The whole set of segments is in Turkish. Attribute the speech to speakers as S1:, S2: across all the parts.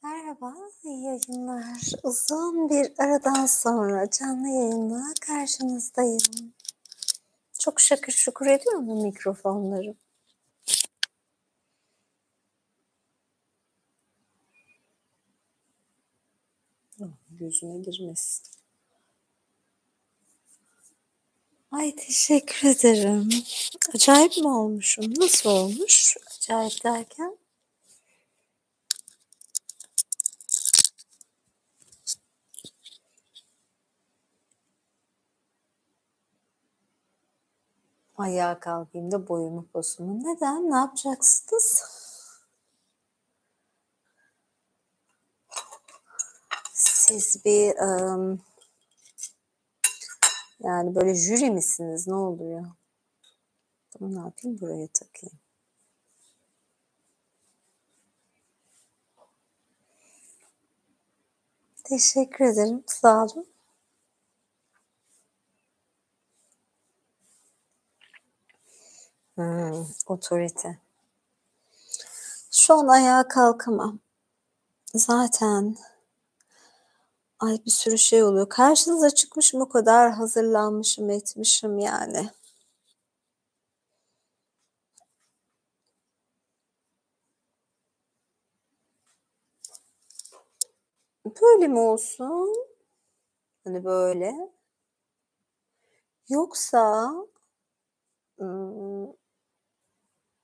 S1: Merhaba, iyi yayınlar. Uzun bir aradan sonra canlı yayınla karşınızdayım. Çok şakır şukur ediyor mu mikrofonlarım? Gözüme girmesin. Ay teşekkür ederim. Acayip mi olmuşum? Nasıl olmuş? Acayip derken? Ayağa kalkayım da boyumu posumu. Neden? Ne yapacaksınız? Siz bir yani böyle jüri misiniz? Ne oluyor? Tamam, ne yapayım? Buraya takayım. Teşekkür ederim. Sağ olun. Otorite. Şu an ayağa kalkamam. Zaten bir sürü şey oluyor. Karşınıza çıkmışım, o kadar hazırlanmışım, etmişim yani. Böyle mi olsun? Hani böyle. Yoksa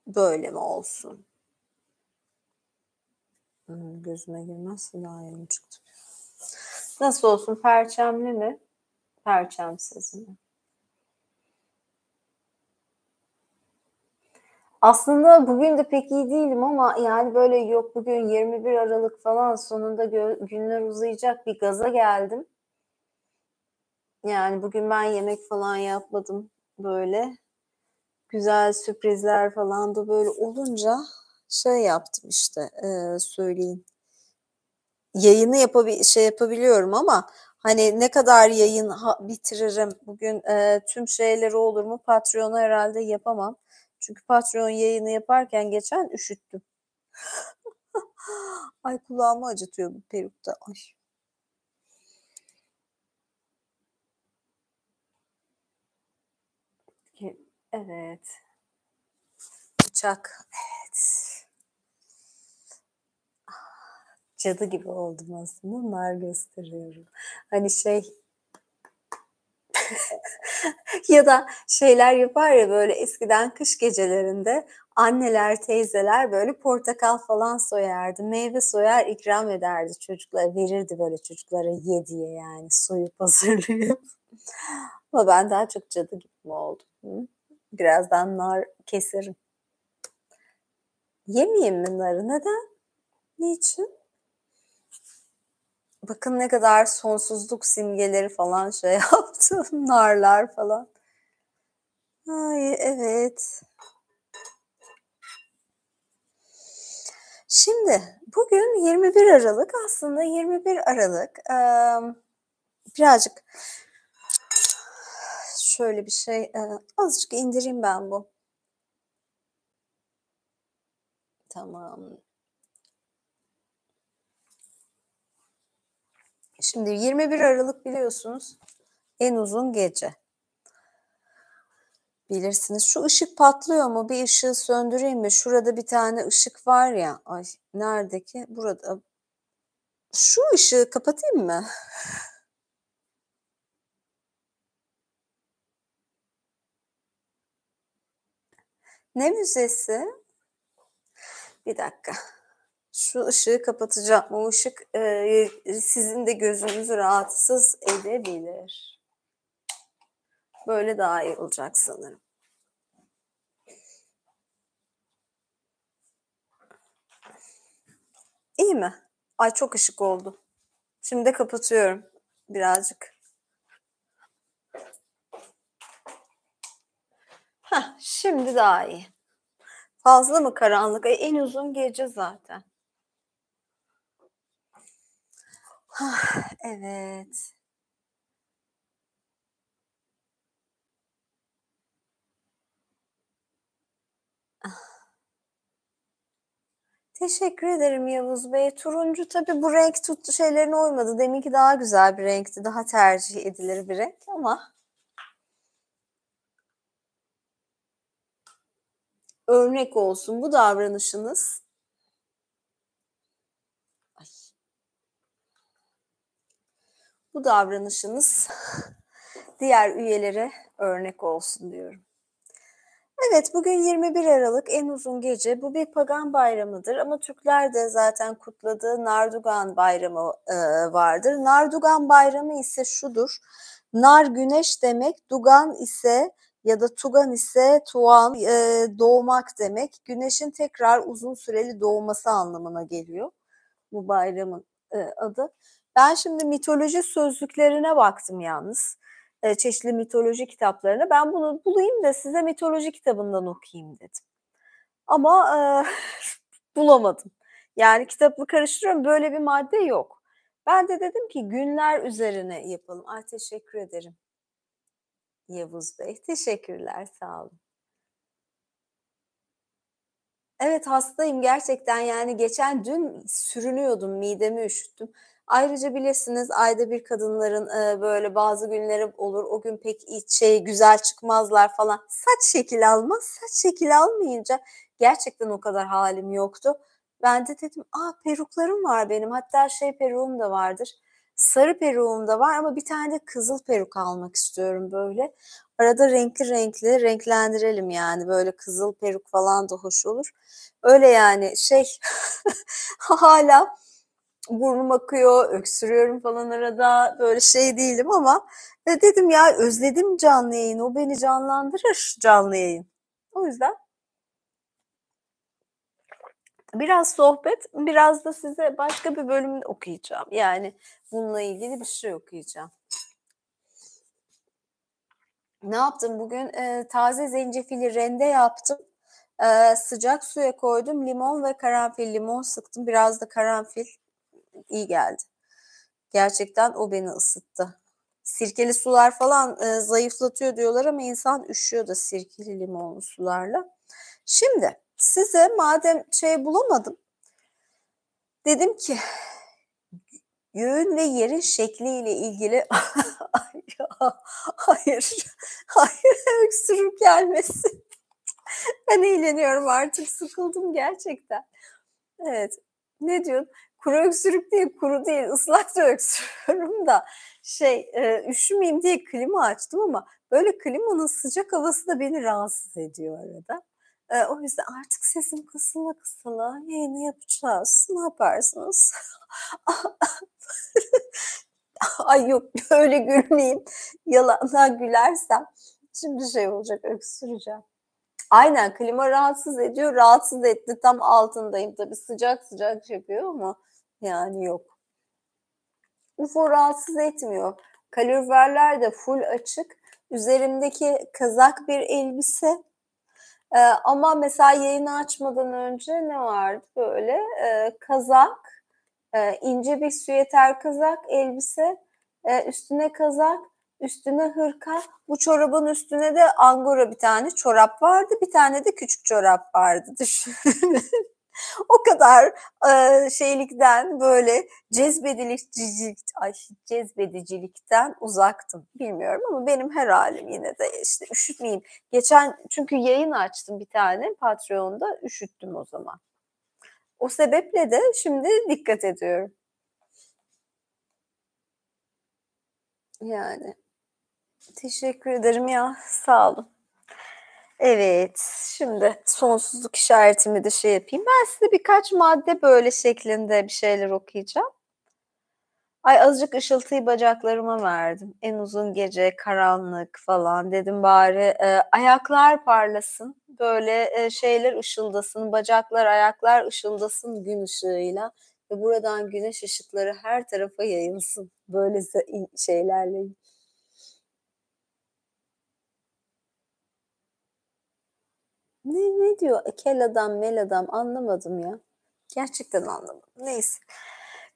S1: böyle mi olsun? Gözüme girmezse daha yeni çıktı. Nasıl olsun? Perçemli mi? Perçemsiz mi? Aslında bugün de pek iyi değilim ama yani böyle yok bugün 21 Aralık falan sonunda günler uzayacak bir gaza geldim. Yani bugün ben yemek falan yapmadım böyle. Güzel sürprizler falan da böyle olunca şey yaptım işte, söyleyeyim. Yayını yapabiliyorum ama hani ne kadar yayın bitiririm bugün, tüm şeyleri olur mu Patreon'u herhâlde yapamam. Çünkü Patreon yayını yaparken geçen üşüttüm. Ay, kulağımı acıtıyor bu peruk da. Ay. Evet. Bıçak. Evet. Cadı gibi oldum aslında. Nar gösteriyorum. Hani şey ya da şeyler yapar ya böyle eskiden kış gecelerinde anneler, teyzeler böyle portakal falan soyardı. Meyve soyar, ikram ederdi çocuklara. Verirdi böyle çocuklara ye diye yani soyup hazırlayıp. Ama ben daha çok cadı gibi mi oldum? Hı? Birazdan nar keserim. Yemeyeyim mi narı? Neden? Niçin? Bakın ne kadar sonsuzluk simgeleri falan şey yaptım. Narlar falan. Ay evet. Şimdi bugün 21 Aralık aslında 21 Aralık birazcık şöyle bir şey azıcık indireyim ben bu. Tamam. Şimdi 21 Aralık biliyorsunuz en uzun gece. Bilirsiniz. Şu ışık patlıyor mu? Bir ışığı söndüreyim mi? Şurada bir tane ışık var ya. Ay nerede ki? Burada. Şu ışığı kapatayım mı? Ne müzesi? Bir dakika. Şu ışığı kapatacağım. O ışık sizin de gözünüzü rahatsız edebilir. Böyle daha iyi olacak sanırım. İyi mi? Ay çok ışık oldu. Şimdi de kapatıyorum birazcık. Heh, şimdi daha iyi. Fazla mı karanlık? En uzun gece zaten. Evet. Teşekkür ederim Yavuz Bey. Turuncu tabii bu renk tuttu şeylerine uymadı. Deminki daha güzel bir renkti. Daha tercih edilir bir renk ama örnek olsun bu davranışınız. Ay, bu davranışınız diğer üyelere örnek olsun diyorum. Evet, bugün 21 Aralık en uzun gece. Bu bir pagan bayramıdır ama Türkler de zaten kutladığı Nardugan Bayramı vardır. Nardugan Bayramı ise şudur. Nar güneş demek, dugan ise ya da tugan ise tuan doğmak demek. Güneşin tekrar uzun süreli doğması anlamına geliyor bu bayramın adı. Ben şimdi mitoloji sözlüklerine baktım yalnız. Çeşitli mitoloji kitaplarına. Ben bunu bulayım da size mitoloji kitabından okuyayım dedim. Ama bulamadım. Yani kitabı karıştırıyorum. Böyle bir madde yok. Ben de dedim ki günler üzerine yapalım. Ay teşekkür ederim Yavuz Bey. Teşekkürler, sağ olun. Evet, hastayım gerçekten, yani dün sürünüyordum, midemi üşüttüm. Ayrıca bilirsiniz ayda bir kadınların, böyle bazı günleri olur, o gün pek güzel çıkmazlar falan. Saç şekil almaz, saç şekil almayınca gerçekten o kadar halim yoktu. Ben de dedim, peruklarım var benim, hatta peruğum da vardır. Sarı peruğum da var ama bir tane de kızıl peruk almak istiyorum böyle. Arada renkli renkli renklendirelim yani, böyle kızıl peruk falan da hoş olur. Öyle yani hala burnum akıyor, öksürüyorum falan arada, böyle değilim ama dedim ya, özledim canlı yayını, o beni canlandırır canlı yayın. O yüzden biraz sohbet, biraz da size başka bir bölüm okuyacağım. Yani bununla ilgili bir şey okuyacağım. Ne yaptım bugün? Taze zencefili rende yaptım. Sıcak suya koydum. Limon ve karanfil. Limon sıktım. Biraz da karanfil. İyi geldi. Gerçekten o beni ısıttı. Sirkeli sular falan zayıflatıyor diyorlar ama insan üşüyor da sirkeli limonlu sularla. Şimdi size madem bulamadım, dedim ki göğün ve yerin şekliyle ilgili hayır, hayır, öksürük gelmesin. Ben eğleniyorum artık, sıkıldım gerçekten. Evet. Ne diyorsun? Kuru öksürük değil, kuru değil, ıslak da öksürüyorum da üşümeyeyim diye klima açtım ama böyle klimanın sıcak havası da beni rahatsız ediyor arada. O yüzden artık sesim kısıla kısıla yayını yapacağız. Ne yaparsınız? Ay yok, öyle gülmeyeyim. Yalandan gülersem şimdi olacak, öksüreceğim. Aynen, klima rahatsız ediyor. Rahatsız etti. Tam altındayım tabii. Sıcak sıcak yapıyor ama yani yok. UFO rahatsız etmiyor. Kaloriferler de full açık. Üzerimdeki kazak bir elbise. Ama mesela yayını açmadan önce ne vardı böyle? Kazak, ince bir süeter kazak, elbise, üstüne kazak, üstüne hırka. Bu çorabın üstüne de angora bir tane çorap vardı. Bir tane de küçük çorap vardı. Düşün. O kadar şeylikten, böyle cezbedicilikten uzaktım. Bilmiyorum ama benim her halim yine de üşütmeyeyim. Geçen çünkü yayın açtım bir tane Patreon'da, üşüttüm o zaman. O sebeple de şimdi dikkat ediyorum. Yani teşekkür ederim ya, sağ olun. Evet, şimdi sonsuzluk işaretimi de yapayım. Ben size birkaç madde böyle şeklinde bir şeyler okuyacağım. Ay, azıcık ışıltıyı bacaklarıma verdim. En uzun gece, karanlık falan dedim, bari ayaklar parlasın. Böyle şeyler ışıldasın, bacaklar, ayaklar ışıldasın gün ışığıyla ve buradan güneş ışıkları her tarafa yayılsın. Böyle şeylerle. Ne diyor? Kel adam, mel adam, anlamadım ya. Gerçekten anlamadım. Neyse.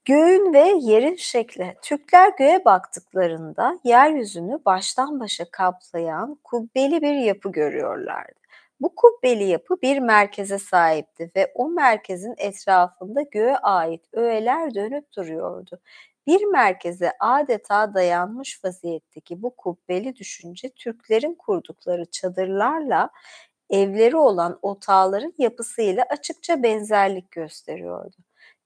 S1: Göğün ve yerin şekli. Türkler göğe baktıklarında yeryüzünü baştan başa kaplayan kubbeli bir yapı görüyorlardı. Bu kubbeli yapı bir merkeze sahipti ve o merkezin etrafında göğe ait öğeler dönüp duruyordu. Bir merkeze adeta dayanmış vaziyetteki bu kubbeli düşünce Türklerin kurdukları çadırlarla evleri olan otağların yapısıyla açıkça benzerlik gösteriyordu.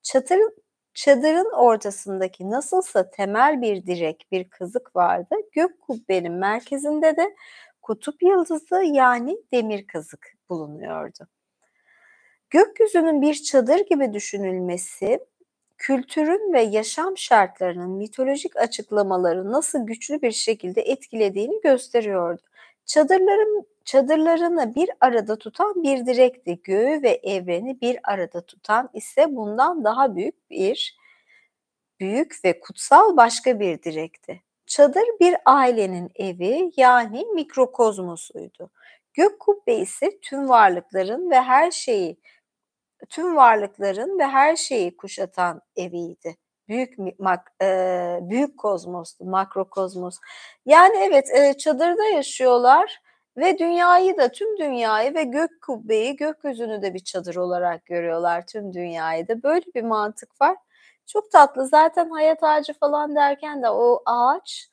S1: Çadırın, çadırın ortasındaki nasılsa temel bir direk, bir kazık vardı, gök kubbenin merkezinde de kutup yıldızı yani demir kazık bulunuyordu. Gökyüzünün bir çadır gibi düşünülmesi, kültürün ve yaşam şartlarının mitolojik açıklamaları nasıl güçlü bir şekilde etkilediğini gösteriyordu. Çadırlarını bir arada tutan bir direkti. Göğü ve evreni bir arada tutan ise bundan daha büyük ve kutsal başka bir direkti. Çadır bir ailenin evi yani mikrokozmosuydu. Gök kubbe ise tüm varlıkların ve her şeyi kuşatan eviydi. Büyük kozmostu, makrokozmos. Yani evet, çadırda yaşıyorlar ve tüm dünyayı ve gök kubbeyi, gökyüzünü de bir çadır olarak görüyorlar, tüm dünyayı da. Böyle bir mantık var. Çok tatlı. Zaten hayat ağacı falan derken de o ağaç,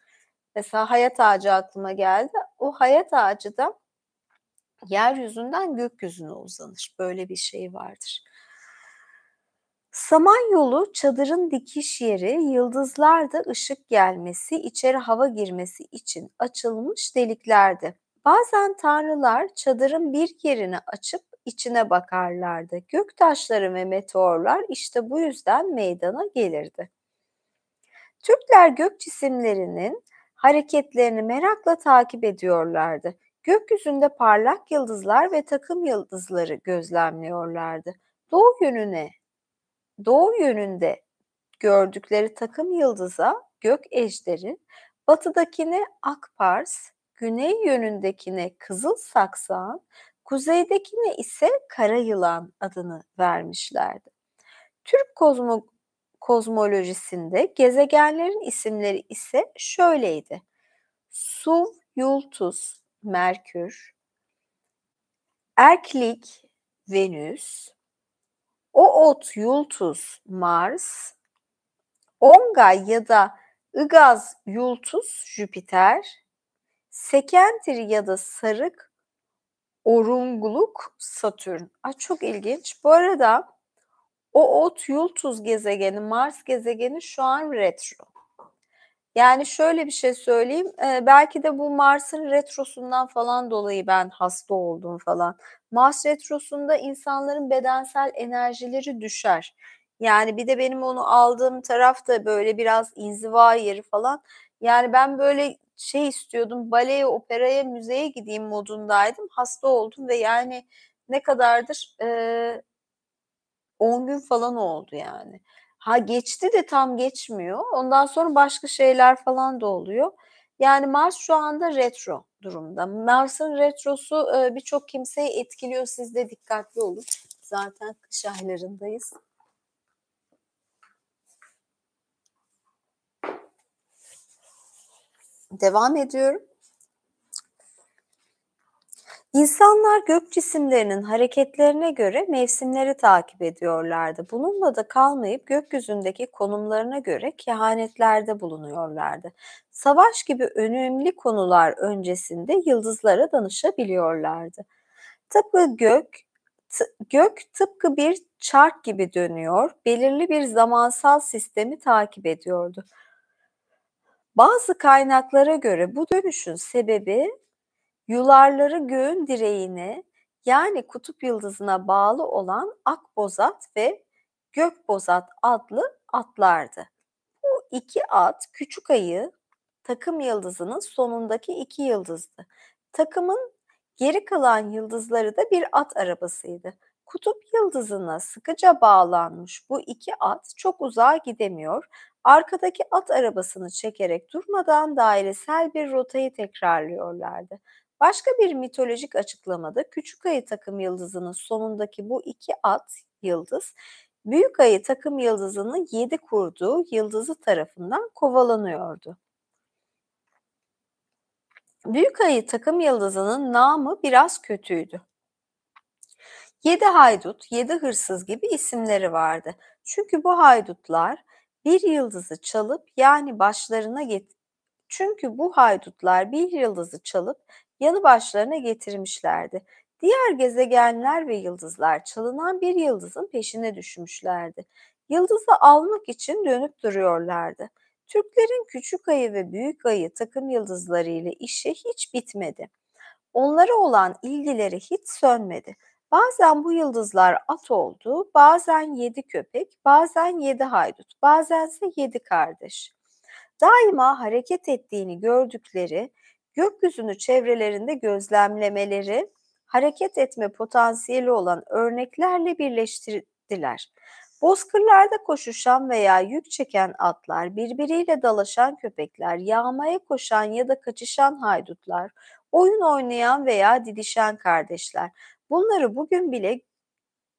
S1: mesela hayat ağacı aklıma geldi. O hayat ağacı da yeryüzünden gökyüzüne uzanır. Böyle bir şey vardır. Samanyolu çadırın dikiş yeri, yıldızlarda ışık gelmesi, içeri hava girmesi için açılmış deliklerdi. Bazen tanrılar çadırın bir yerini açıp içine bakarlardı. Göktaşları ve meteorlar işte bu yüzden meydana gelirdi. Türkler gök cisimlerinin hareketlerini merakla takip ediyorlardı. Gökyüzünde parlak yıldızlar ve takım yıldızları gözlemliyorlardı. Doğu yönünde gördükleri takım yıldıza gök ejderi, batıdakine Akpars, güney yönündekine Kızıl Saksağan, kuzeydekine ise Kara Yılan adını vermişlerdi. Türk kozmolojisinde gezegenlerin isimleri ise şöyleydi: Suv, Yultus, Merkür, Erklik, Venüs, Oot, Yultus, Mars, Ongay ya da Igaz, Yultus, Jüpiter, Sekentir ya da Sarık, Orungluk, Satürn. Çok ilginç. Bu arada Oot, Yultus gezegeni, Mars gezegeni şu an retro. Yani şöyle bir şey söyleyeyim, belki de bu Mars'ın retrosundan falan dolayı ben hasta oldum falan. Mars retrosunda insanların bedensel enerjileri düşer. Yani bir de benim onu aldığım taraf da böyle biraz inziva yeri falan. Yani ben böyle şey istiyordum, baleye, operaya, müzeye gideyim modundaydım. Hasta oldum ve yani ne kadardır? 10 gün falan oldu yani. Ha, geçti de tam geçmiyor. Ondan sonra başka şeyler falan da oluyor. Yani Mars şu anda retro durumda. Mars'ın retrosu birçok kimseyi etkiliyor. Siz de dikkatli olun. Zaten kış aylarındayız. Devam ediyorum. İnsanlar gök cisimlerinin hareketlerine göre mevsimleri takip ediyorlardı. Bununla da kalmayıp gökyüzündeki konumlarına göre kehanetlerde bulunuyorlardı. Savaş gibi önemli konular öncesinde yıldızlara danışabiliyorlardı. Tıpkı gök tıpkı bir çark gibi dönüyor, belirli bir zamansal sistemi takip ediyordu. Bazı kaynaklara göre bu dönüşün sebebi yularları göğün direğine yani kutup yıldızına bağlı olan Akbozat ve Gökbozat adlı atlardı. Bu iki at küçük ayı takım yıldızının sonundaki iki yıldızdı. Takımın geri kalan yıldızları da bir at arabasıydı. Kutup yıldızına sıkıca bağlanmış bu iki at çok uzağa gidemiyor, arkadaki at arabasını çekerek durmadan dairesel bir rotayı tekrarlıyorlardı. Başka bir mitolojik açıklamada küçük ayı takım yıldızının sonundaki bu iki at yıldız, büyük ayı takım yıldızının 7 kurduğu yıldızı tarafından kovalanıyordu. Büyük ayı takım yıldızının namı biraz kötüydü. 7 haydut, 7 hırsız gibi isimleri vardı. Çünkü bu haydutlar bir yıldızı çalıp yanı başlarına getirmişlerdi. Diğer gezegenler ve yıldızlar çalınan bir yıldızın peşine düşmüşlerdi. Yıldızı almak için dönüp duruyorlardı. Türklerin küçük ayı ve büyük ayı takım yıldızları ile işi hiç bitmedi. Onlara olan ilgileri hiç sönmedi. Bazen bu yıldızlar at oldu, bazen 7 köpek, bazen 7 haydut, bazense 7 kardeş. Daima hareket ettiğini gördükleri, gökyüzünü çevrelerinde gözlemlemeleri, hareket etme potansiyeli olan örneklerle birleştirdiler. Bozkırlarda koşuşan veya yük çeken atlar, birbiriyle dalaşan köpekler, yağmaya koşan ya da kaçışan haydutlar, oyun oynayan veya didişen kardeşler. Bunları bugün bile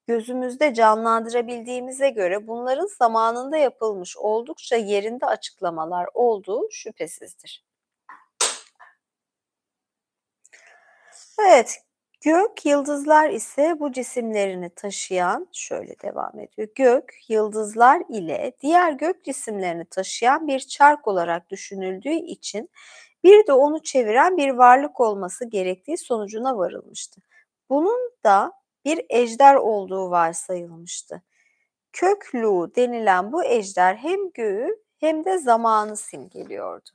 S1: gözümüzde canlandırabildiğimize göre bunların zamanında yapılmış oldukça yerinde açıklamalar olduğu şüphesizdir. Evet, gök, yıldızlar ise bu cisimlerini taşıyan, şöyle devam ediyor. Gök, yıldızlar ile diğer gök cisimlerini taşıyan bir çark olarak düşünüldüğü için bir de onu çeviren bir varlık olması gerektiği sonucuna varılmıştı. Bunun da bir ejder olduğu varsayılmıştı. Kökluğu denilen bu ejder hem göğü hem de zamanı simgeliyordu.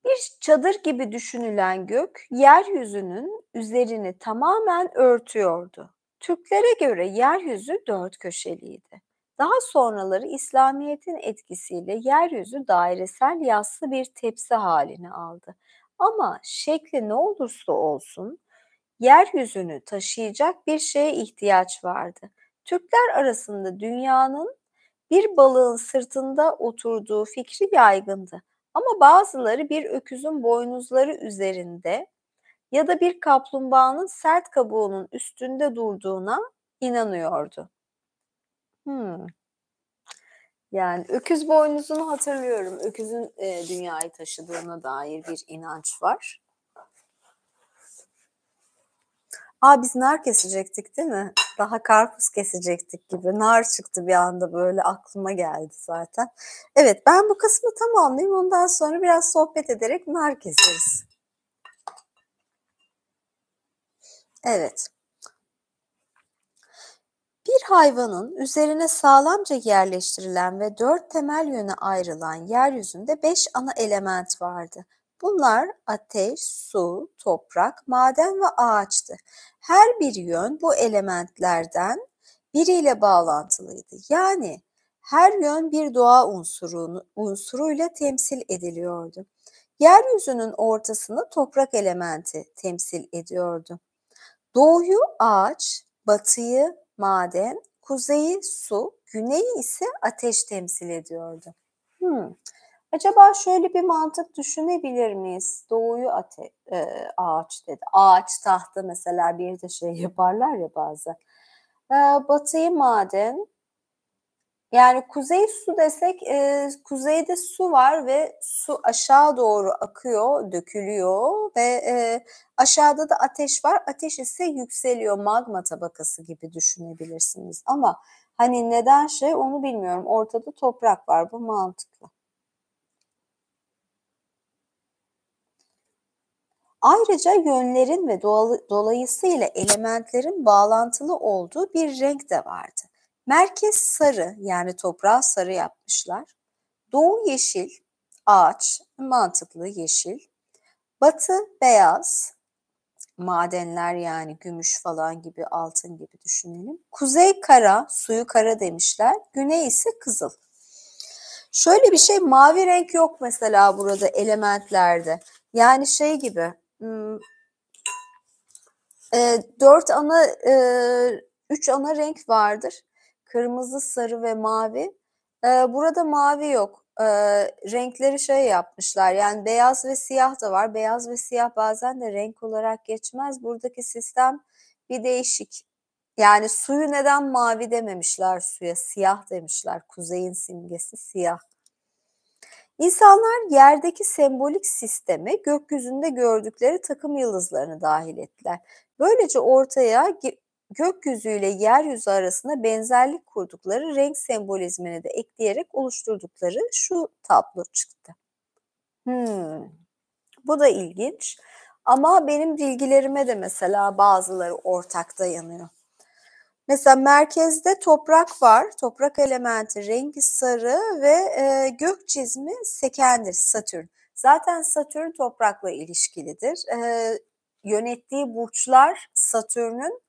S1: Bir çadır gibi düşünülen gök, yeryüzünün üzerini tamamen örtüyordu. Türklere göre yeryüzü dört köşeliydi. Daha sonraları İslamiyet'in etkisiyle yeryüzü dairesel yassı bir tepsi halini aldı. Ama şekli ne olursa olsun, yeryüzünü taşıyacak bir şeye ihtiyaç vardı. Türkler arasında dünyanın bir balığın sırtında oturduğu fikri yaygındı. Ama bazıları bir öküzün boynuzları üzerinde ya da bir kaplumbağanın sert kabuğunun üstünde durduğuna inanıyordu. Hmm. Yani öküz boynuzunu hatırlıyorum. Öküzün dünyayı taşıdığına dair bir inanç var. Biz nar kesecektik değil mi? Daha karpuz kesecektik gibi. Nar çıktı bir anda böyle aklıma geldi zaten. Evet, ben bu kısmı tamamlayayım. Ondan sonra biraz sohbet ederek nar keseriz. Evet. Bir hayvanın üzerine sağlamca yerleştirilen ve 4 temel yöne ayrılan yeryüzünde 5 ana element vardı. Bunlar ateş, su, toprak, maden ve ağaçtı. Her bir yön bu elementlerden biriyle bağlantılıydı. Yani her yön bir doğa unsuruyla temsil ediliyordu. Yeryüzünün ortasını toprak elementi temsil ediyordu. Doğuyu ağaç, batıyı maden, kuzeyi su, güneyi ise ateş temsil ediyordu. Acaba şöyle bir mantık düşünebilir miyiz? Doğuyu ağaç dedi. Ağaç tahta mesela bir de şey yaparlar ya bazen. Batıyı maden, yani kuzey su desek, kuzeyde su var ve su aşağı doğru akıyor, dökülüyor ve aşağıda da ateş var. Ateş ise yükseliyor, magma tabakası gibi düşünebilirsiniz. Ama hani neden onu bilmiyorum. Ortada toprak var, bu mantıklı. Ayrıca yönlerin ve dolayısıyla elementlerin bağlantılı olduğu bir renk de vardı. Merkez sarı, yani toprağı sarı yapmışlar. Doğu yeşil, ağaç, mantıklı yeşil. Batı beyaz, madenler yani gümüş falan gibi, altın gibi düşünelim. Kuzey kara, suyu kara demişler. Güney ise kızıl. Şöyle bir şey, mavi renk yok mesela burada elementlerde. Yani gibi, 3 ana renk vardır. Kırmızı, sarı ve mavi. Burada mavi yok. Renkleri yapmışlar. Yani beyaz ve siyah da var. Beyaz ve siyah bazen de renk olarak geçmez. Buradaki sistem bir değişik. Yani suyu neden mavi dememişler suya? Siyah demişler. Kuzeyin simgesi siyah. İnsanlar yerdeki sembolik sisteme gökyüzünde gördükleri takım yıldızlarını dahil ettiler. Böylece ortaya gökyüzüyle yeryüzü arasında benzerlik kurdukları renk sembolizmini de ekleyerek oluşturdukları şu tablo çıktı. Bu da ilginç ama benim bilgilerime de mesela bazıları ortak dayanıyor. Mesela merkezde toprak var. Toprak elementi rengi sarı ve gök cismi Seken'dir, Satürn. Zaten Satürn toprakla ilişkilidir. Yönettiği burçlar Satürn'ün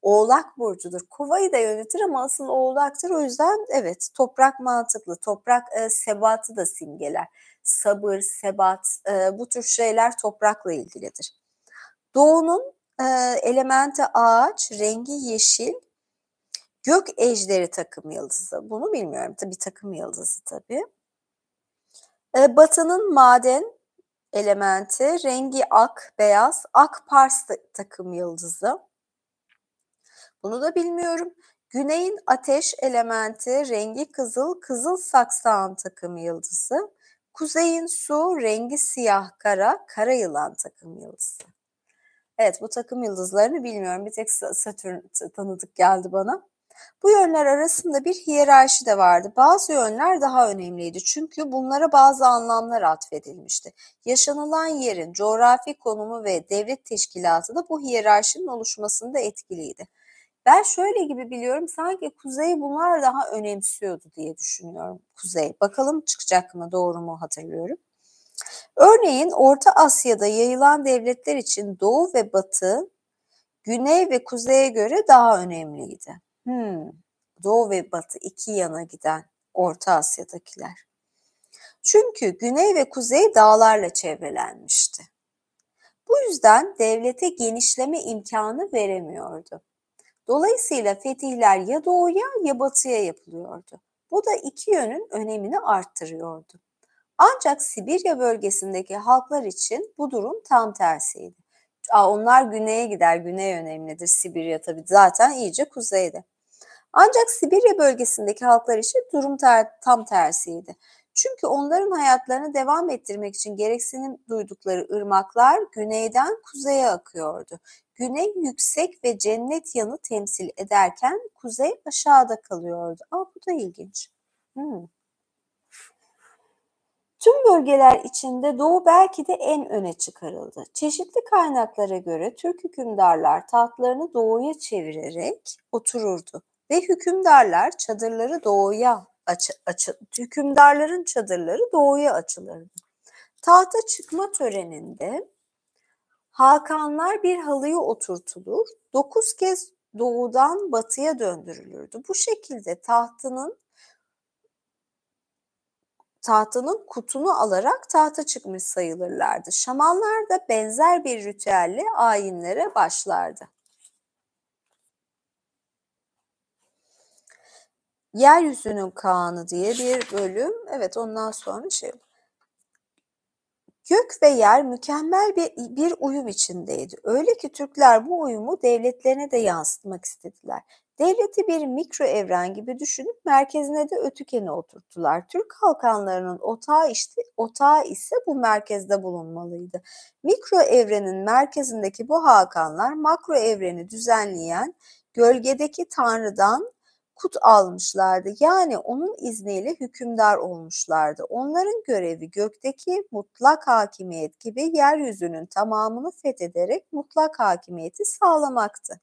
S1: Oğlak burcudur. Kovayı da yönetir ama asıl Oğlak'tır. O yüzden evet, toprak mantıklı. Toprak sebatı da simgeler. Sabır, sebat, bu tür şeyler toprakla ilgilidir. Doğunun elementi ağaç, rengi yeşil, gök ejderi takım yıldızı. Bunu bilmiyorum. Tabii takım yıldızı tabii. Batının maden elementi, rengi ak, beyaz, ak Pars takım yıldızı. Bunu da bilmiyorum. Güneyin ateş elementi, rengi kızıl, kızıl saksan takım yıldızı. Kuzeyin su, rengi siyah kara, kara yılan takım yıldızı. Evet, bu takım yıldızlarını bilmiyorum. Bir tek Satürn tanıdık geldi bana. Bu yönler arasında bir hiyerarşi de vardı. Bazı yönler daha önemliydi çünkü bunlara bazı anlamlar atfedilmişti. Yaşanılan yerin coğrafi konumu ve devlet teşkilatı da bu hiyerarşinin oluşmasında etkiliydi. Ben şöyle gibi biliyorum, sanki Kuzey bunlar daha önemsiyordu diye düşünüyorum. Kuzey. Bakalım çıkacak mı, doğru mu hatırlıyorum. Örneğin Orta Asya'da yayılan devletler için Doğu ve Batı, Güney ve Kuzey'e göre daha önemliydi. Doğu ve Batı iki yana giden Orta Asya'dakiler. Çünkü Güney ve Kuzey dağlarla çevrelenmişti. Bu yüzden devlete genişleme imkanı veremiyordu. Dolayısıyla fetihler ya doğuya ya batıya yapılıyordu. Bu da iki yönün önemini arttırıyordu. Ancak Sibirya bölgesindeki halklar için bu durum tam tersiydi. Onlar güneye gider, güney önemlidir. Sibirya tabii zaten iyice kuzeyde. Ancak Sibirya bölgesindeki halklar için durum tam tersiydi. Çünkü onların hayatlarını devam ettirmek için gereksinim duydukları ırmaklar güneyden kuzeye akıyordu. Güney yüksek ve cennet yanı temsil ederken kuzey aşağıda kalıyordu. Bu da ilginç. Tüm bölgeler içinde Doğu belki de en öne çıkarıldı. Çeşitli kaynaklara göre Türk hükümdarlar tahtlarını doğuya çevirerek otururdu ve hükümdarların çadırları doğuya açılırdı. Tahta çıkma töreninde hakanlar bir halıya oturtulur, 9 kez doğudan batıya döndürülürdü. Bu şekilde tahtının kutunu alarak tahta çıkmış sayılırlardı. Şamanlar da benzer bir ritüelle ayinlere başlardı. Yeryüzünün Kağanı diye bir bölüm. Evet, ondan sonra Gök ve yer mükemmel bir uyum içindeydi. Öyle ki Türkler bu uyumu devletlerine de yansıtmak istediler. Devleti bir mikro evren gibi düşünüp merkezine de Ötüken'i oturttular. Türk halkanlarının otağı ise bu merkezde bulunmalıydı. Mikro evrenin merkezindeki bu hakanlar makro evreni düzenleyen gölgedeki tanrıdan kut almışlardı. Yani onun izniyle hükümdar olmuşlardı. Onların görevi gökteki mutlak hakimiyet gibi yeryüzünün tamamını fethederek mutlak hakimiyeti sağlamaktı.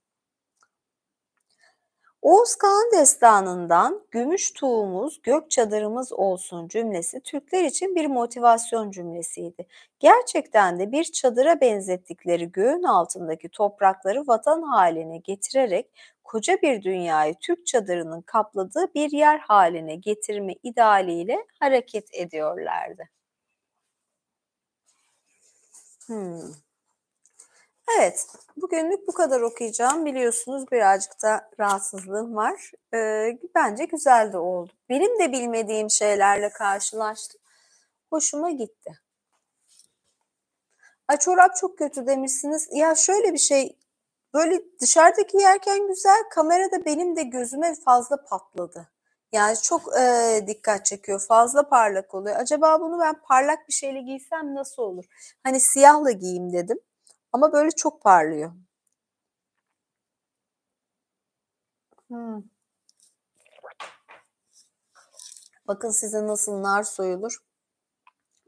S1: Oğuz Kağan destanından "Gümüş tuğumuz, gök çadırımız olsun" cümlesi Türkler için bir motivasyon cümlesiydi. Gerçekten de bir çadıra benzettikleri göğün altındaki toprakları vatan haline getirerek koca bir dünyayı Türk çadırının kapladığı bir yer haline getirme idealiyle hareket ediyorlardı. Evet, bugünlük bu kadar okuyacağım. Biliyorsunuz birazcık da rahatsızlığım var. Bence güzel de oldu. Benim de bilmediğim şeylerle karşılaştım. Hoşuma gitti. Çorap çok kötü demişsiniz. Ya şöyle bir şey, böyle dışarıdaki yerken güzel, kamerada benim de gözüme fazla patladı. Yani çok, dikkat çekiyor, fazla parlak oluyor. Acaba bunu ben parlak bir şeyle giysem nasıl olur? Hani siyahla giyeyim dedim ama böyle çok parlıyor. Hıı. Bakın size nasıl nar soyulur.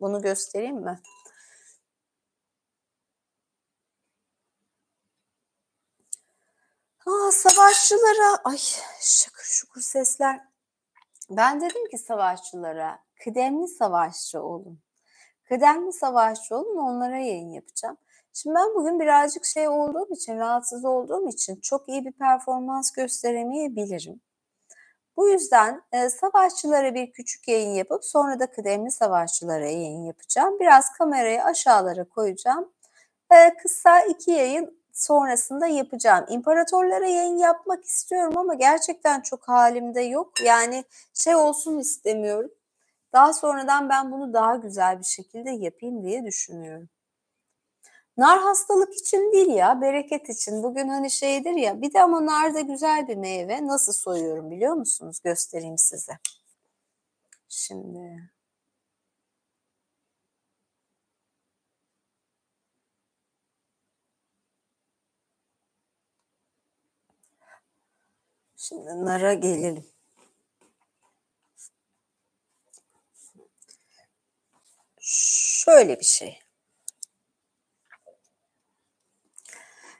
S1: Bunu göstereyim mi? Savaşçılara ay şakır şukur sesler. Ben dedim ki savaşçılara, kıdemli savaşçı olun. Kıdemli savaşçı olun, onlara yayın yapacağım. Şimdi ben bugün birazcık şey olduğum için, rahatsız olduğum için çok iyi bir performans gösteremeyebilirim. Bu yüzden, savaşçılara bir küçük yayın yapıp sonra da kıdemli savaşçılara yayın yapacağım. Biraz kamerayı aşağılara koyacağım. Kısa 2 yayın sonrasında yapacağım. İmparatorlara yayın yapmak istiyorum ama gerçekten çok hâlimde yok. Yani şey olsun istemiyorum. Daha sonradan ben bunu daha güzel bir şekilde yapayım diye düşünüyorum. Nar hastalık için değil ya, bereket için. Bugün hani şeydir ya, bir de ama nar da güzel bir meyve. Nasıl soyuyorum biliyor musunuz? Göstereyim size. Şimdi, şimdi nara gelelim. Şöyle bir şey.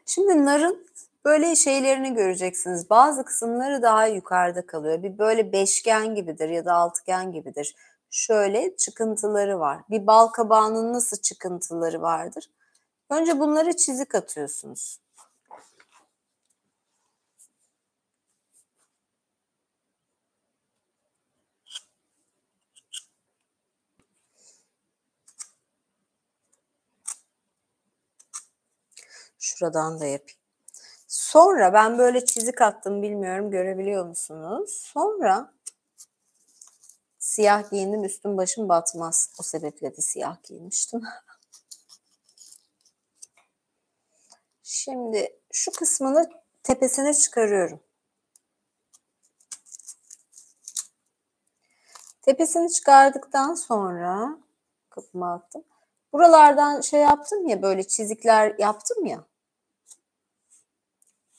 S1: Şimdi narın böyle şeylerini göreceksiniz. Bazı kısımları daha yukarıda kalıyor. Bir böyle beşgen gibidir ya da altıgen gibidir. Şöyle çıkıntıları var. Bir bal kabağının nasıl çıkıntıları vardır? Önce bunları çizik atıyorsunuz. Şuradan da yapayım. Sonra ben böyle çizik attım, bilmiyorum görebiliyor musunuz? Sonra siyah giyindim, üstüm başım batmaz. O sebeple de siyah giymiştim. Şimdi şu kısmını tepesine çıkarıyorum. Tepesini çıkardıktan sonra kapıma attım. Buralardan şey yaptım ya, böyle çizikler yaptım ya.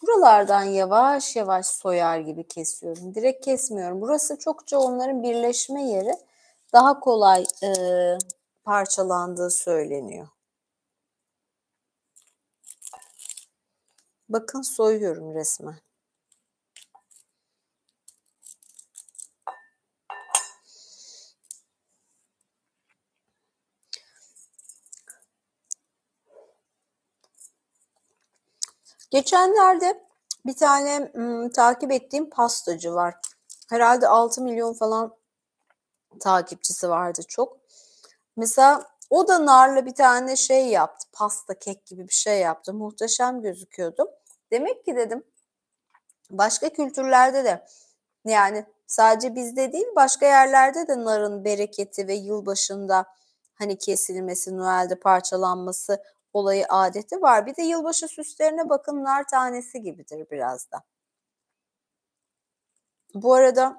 S1: Buralardan yavaş yavaş soyar gibi kesiyorum. Direkt kesmiyorum. Burası çokça onların birleşme yeri. Daha kolay parçalandığı söyleniyor. Bakın soyuyorum resmen. Geçenlerde bir tane takip ettiğim pastacı var. Herhalde 6 milyon falan takipçisi vardı çok. Mesela o da narla bir tane şey yaptı. Pasta, kek gibi bir şey yaptı. Muhteşem gözüküyordu. Demek ki dedim başka kültürlerde de yani sadece bizde değil başka yerlerde de narın bereketi ve yılbaşında hani kesilmesi, Noel'de parçalanması olayı adeti var. Bir de yılbaşı süslerine bakın nar tanesi gibidir biraz da. Bu arada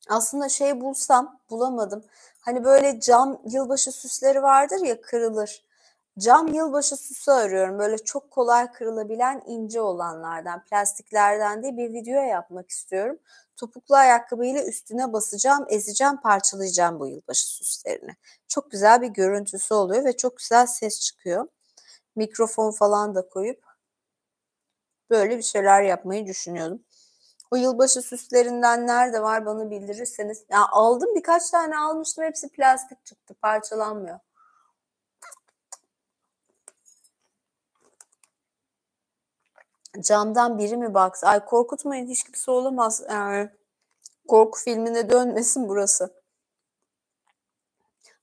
S1: aslında şey bulsam bulamadım. Hani böyle cam yılbaşı süsleri vardır ya kırılır. Cam yılbaşı süsü arıyorum. Böyle çok kolay kırılabilen ince olanlardan, plastiklerden değil bir video yapmak istiyorum. Topuklu ayakkabıyla üstüne basacağım, ezeceğim, parçalayacağım bu yılbaşı süslerini. Çok güzel bir görüntüsü oluyor ve çok güzel ses çıkıyor. Mikrofon falan da koyup böyle bir şeyler yapmayı düşünüyordum. O yılbaşı süslerinden nerede var bana bildirirseniz. Ya aldım birkaç tane almıştım hepsi plastik çıktı parçalanmıyor. Camdan biri mi baksın? Ay korkutmayın hiç kimse olamaz. Yani korku filmine dönmesin burası.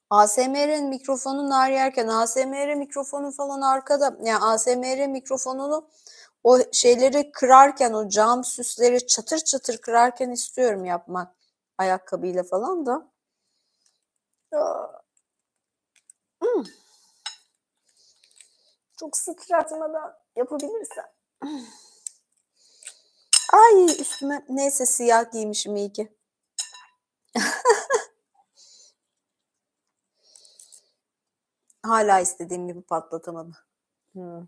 S1: ASMR mikrofonu nar yerken ASMR mikrofonu falan arkada. Yani ASMR mikrofonunu o şeyleri kırarken o cam süsleri çatır çatır kırarken istiyorum yapmak. Ayakkabıyla falan da. Çok sıçratmadan yapabilirsem. Ay üstüme neyse siyah giymişim iyi ki. Hâlâ istediğim gibi patlatamadım. Hıı.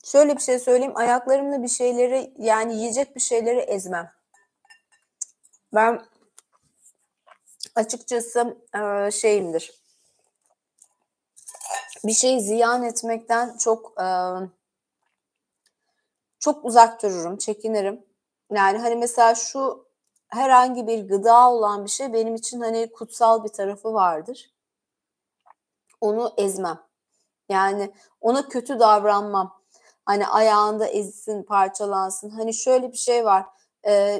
S1: Şöyle bir şey söyleyeyim, ayaklarımla bir şeyleri, yani yiyecek bir şeyleri ezmem. Ben açıkçası, şeyimdir, bir şeyi ziyan etmekten çok uzak dururum, çekinirim. Yani, hani, mesela şu herhangi bir gıda olan bir şey benim için, hani, kutsal bir tarafı vardır. Onu ezmem. Yani, ona kötü davranmam. Hani, ayağında ezilsin, parçalansın. Hani, şöyle bir şey var,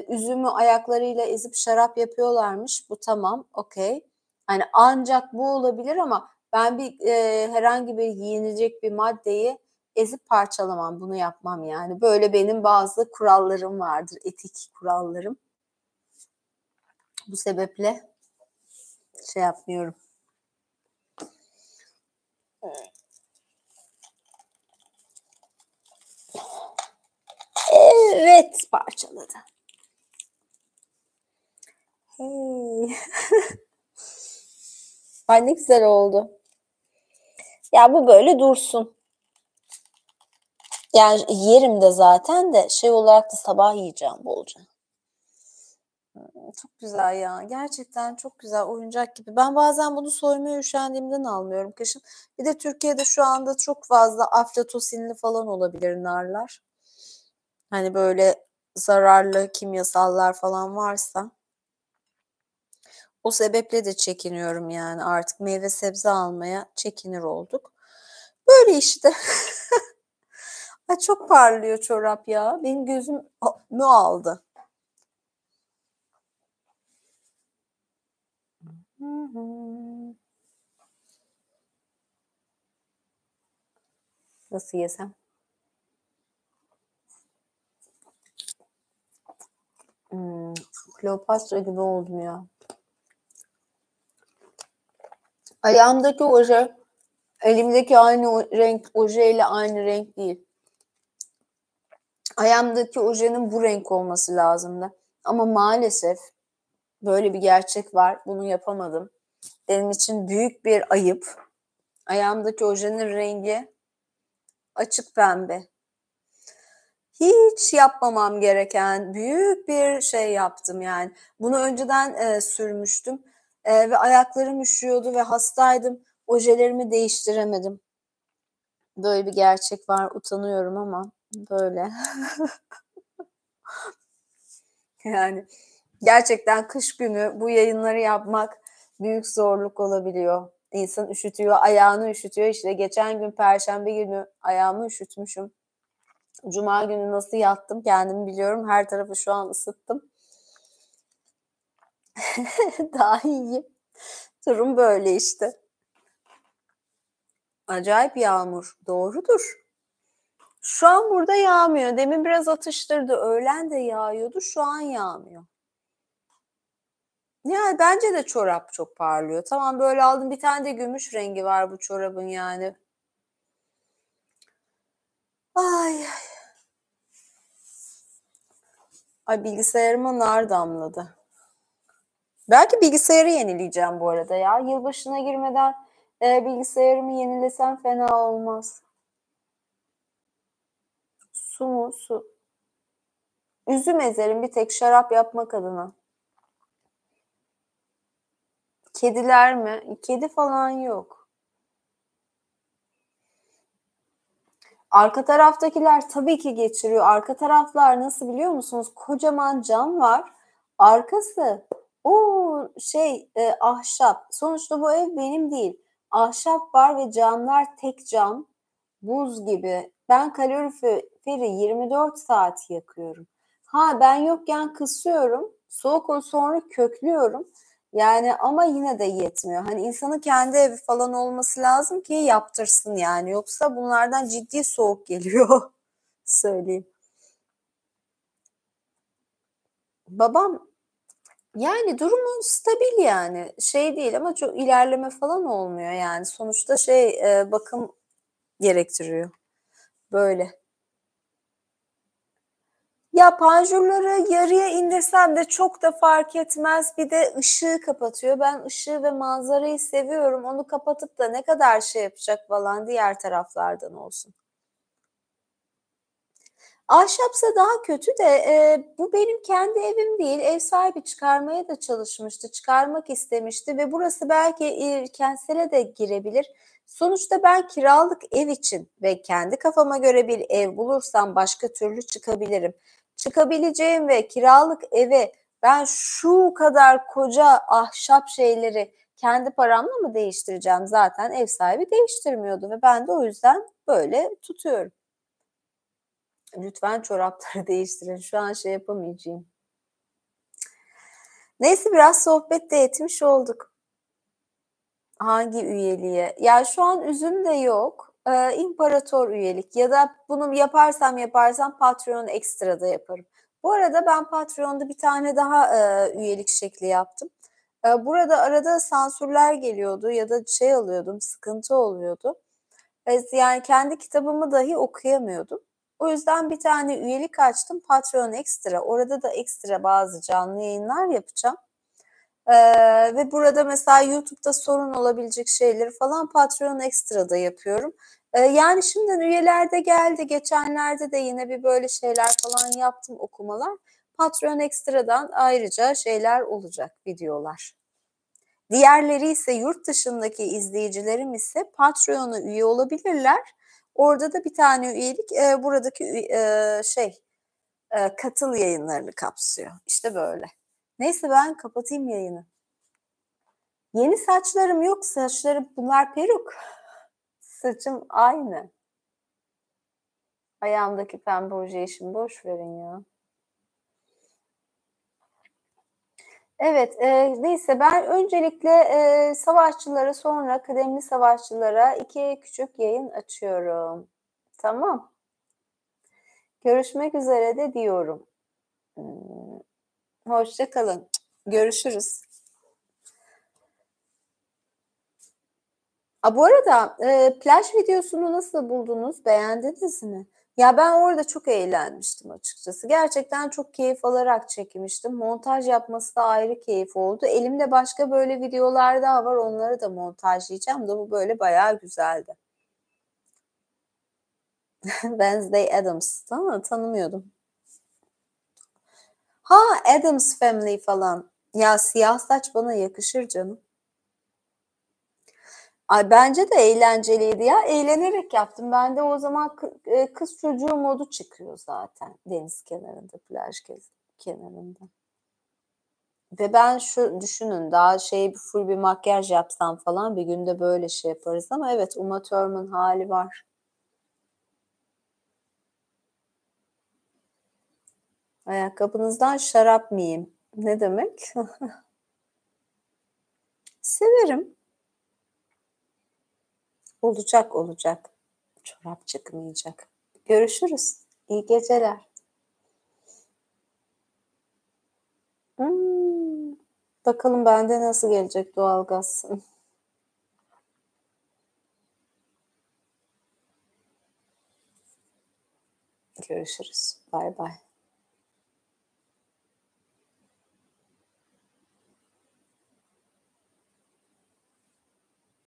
S1: üzümü ayaklarıyla ezip şarap yapıyorlarmış. Bu tamam, okay. Hani, ancak bu olabilir ama ben herhangi bir yenilecek bir maddeyi ezip parçalamam. Bunu yapmam yani. Böyle benim bazı kurallarım vardır, etik kurallarım. Bu sebeple şey yapmıyorum. Evet, parçaladı. Hey. Ay, ne güzel oldu. Ya, bu böyle dursun. Yani yerim de zaten de şey olarak da sabah yiyeceğim bolca. Çok güzel ya. Gerçekten çok güzel, oyuncak gibi. Ben bazen bunu soymaya üşendiğimden almıyorum kışın. Bir de Türkiye'de şu anda çok fazla aflatosinli falan olabilir narlar. Hani, böyle zararlı kimyasallar falan varsa o sebeple de çekiniyorum yani artık meyve sebze almaya çekinir olduk. Böyle işte. Ay, çok parlıyor çorap ya. Benim gözüm mü aldı. Hı hı. Nasıl yesem? Hımm. Kleopatra gibi oldum ya. Ayağımdaki oje, elimdeki aynı renk ojeyle aynı renk değil. Ayağımdaki ojenin bu renk olması lazımdı ama maalesef böyle bir gerçek var. Bunu yapamadım. Benim için büyük bir ayıp. Ayağımdaki ojenin rengi açık pembe. Hiç yapmamam gereken büyük bir şey yaptım yani. Bunu önceden, sürmüştüm, ve ayaklarım üşüyordu ve hastaydım. Ojelerimi değiştiremedim. Böyle bir gerçek var. Utanıyorum ama böyle. Yani gerçekten kış günü bu yayınları yapmak büyük zorluk olabiliyor. İnsan üşütüyor, ayağını üşütüyor. İşte geçen gün perşembe günü ayağımı üşütmüşüm. Cuma günü nasıl yattım kendimi biliyorum. Her tarafı şu an ısıttım. Daha iyiyim. Durum böyle işte. Acayip yağmur. Doğrudur. Şu an burada yağmıyor. Demin biraz atıştırdı. Öğlen de yağıyordu. Şu an yağmıyor. Yani bence de çorap çok parlıyor. Tamam, böyle aldım. Bir tane de gümüş rengi var bu çorabın yani. Ay, ay bilgisayarıma nar damladı. Belki bilgisayarı yenileyeceğim bu arada ya. Yılbaşına girmeden bilgisayarımı yenilesem fena olmaz. Su mu? Su. Üzüm ezerim bir tek şarap yapmak adına. Kediler mi? Kedi falan yok. Arka taraftakiler tabii ki geçiriyor. Arka taraflar nasıl biliyor musunuz? Kocaman cam var. Arkası ahşap. Sonuçta bu ev benim değil. Ahşap var ve camlar tek cam. Buz gibi. Ben kaloriferi 24 saat yakıyorum. Ha, ben yokken kısıyorum. Soğuk o sonra köklüyorum. Yani ama yine de yetmiyor. Hani insanın kendi evi falan olması lazım ki yaptırsın yani. Yoksa bunlardan ciddi soğuk geliyor. Söyleyeyim. Babam yani durumu stabil yani. Şey değil ama çok ilerleme falan olmuyor yani. Sonuçta bakım gerektiriyor. Böyle. Ya panjurları yarıya indirsem de çok da fark etmez. Bir de ışığı kapatıyor. Ben ışığı ve manzarayı seviyorum. Onu kapatıp da ne kadar şey yapacak falan diğer taraflardan olsun. Ahşapsa daha kötü de, bu benim kendi evim değil. Ev sahibi çıkarmaya da çalışmıştı, çıkarmak istemişti ve burası belki, kentsele de girebilir. Sonuçta ben kiralık ev için ve kendi kafama göre bir ev bulursam başka türlü çıkabilirim. Çıkabileceğim ve kiralık eve ben şu kadar koca ahşap şeyleri kendi paramla mı değiştireceğim? Zaten ev sahibi değiştirmiyordu ve ben de o yüzden böyle tutuyorum. Lütfen çorapları değiştirin. Şu an şey yapamayacağım. Neyse biraz sohbet de etmiş olduk. Hangi üyeliğe? Ya şu an üzüm de yok. İmparator üyelik ya da bunu yaparsam Patreon Extra'da yaparım. Bu arada ben Patreon'da bir tane daha üyelik şekli yaptım. Burada arada sansürler geliyordu ya da şey alıyordum, sıkıntı oluyordu. Yani kendi kitabımı dahi okuyamıyordum. O yüzden bir tane üyelik açtım Patreon Extra. Orada da ekstra bazı canlı yayınlar yapacağım. Ve burada mesela YouTube'da sorun olabilecek şeyleri falan Patreon Extra'da yapıyorum. Yani şimdiden üyeler de geldi. Geçenlerde de yine bir böyle şeyler falan yaptım, okumalar. Patreon Extra'dan ayrıca şeyler olacak, videolar. Diğerleri ise yurt dışındaki izleyicilerim ise Patreon'a üye olabilirler. Orada da bir tane üyelik buradaki katıl yayınlarını kapsıyor. İşte böyle. Neyse ben kapatayım yayını. Yeni saçlarım yok. Saçlarım bunlar peruk. Saçım aynı. Ayağımdaki pembe oje işimi boş verin ya. Evet, neyse ben öncelikle savaşçılara sonra kıdemli savaşçılara 2 küçük yayın açıyorum. Tamam. Görüşmek üzere de diyorum. Hoşça kalın. Görüşürüz. Bu arada plaj videosunu nasıl buldunuz? Beğendiniz mi? Ya ben orada çok eğlenmiştim açıkçası. Gerçekten çok keyif alarak çekmiştim. Montaj yapması da ayrı keyif oldu. Elimde başka böyle videolar daha var. Onları da montajlayacağım da bu böyle bayağı güzeldi. Wednesday Addams. Tamam, tanımıyordum. Ha, Addams Family falan. Ya siyah saç bana yakışır canım. Ay bence de eğlenceliydi ya. Eğlenerek yaptım. Ben de o zaman kız çocuğu modu çıkıyor zaten deniz kenarında, kenarında. Ve ben şu düşünün daha full bir makyaj yapsam falan bir günde böyle şey yaparız ama evet Uma Thurman hali var. Ayakkabınızdan şarap mı yiyeyim? Ne demek? Severim. Olacak. Çorap çıkmayacak. Görüşürüz. İyi geceler. Hmm. Bakalım bende nasıl gelecek doğalgaz. Görüşürüz. Bay bay.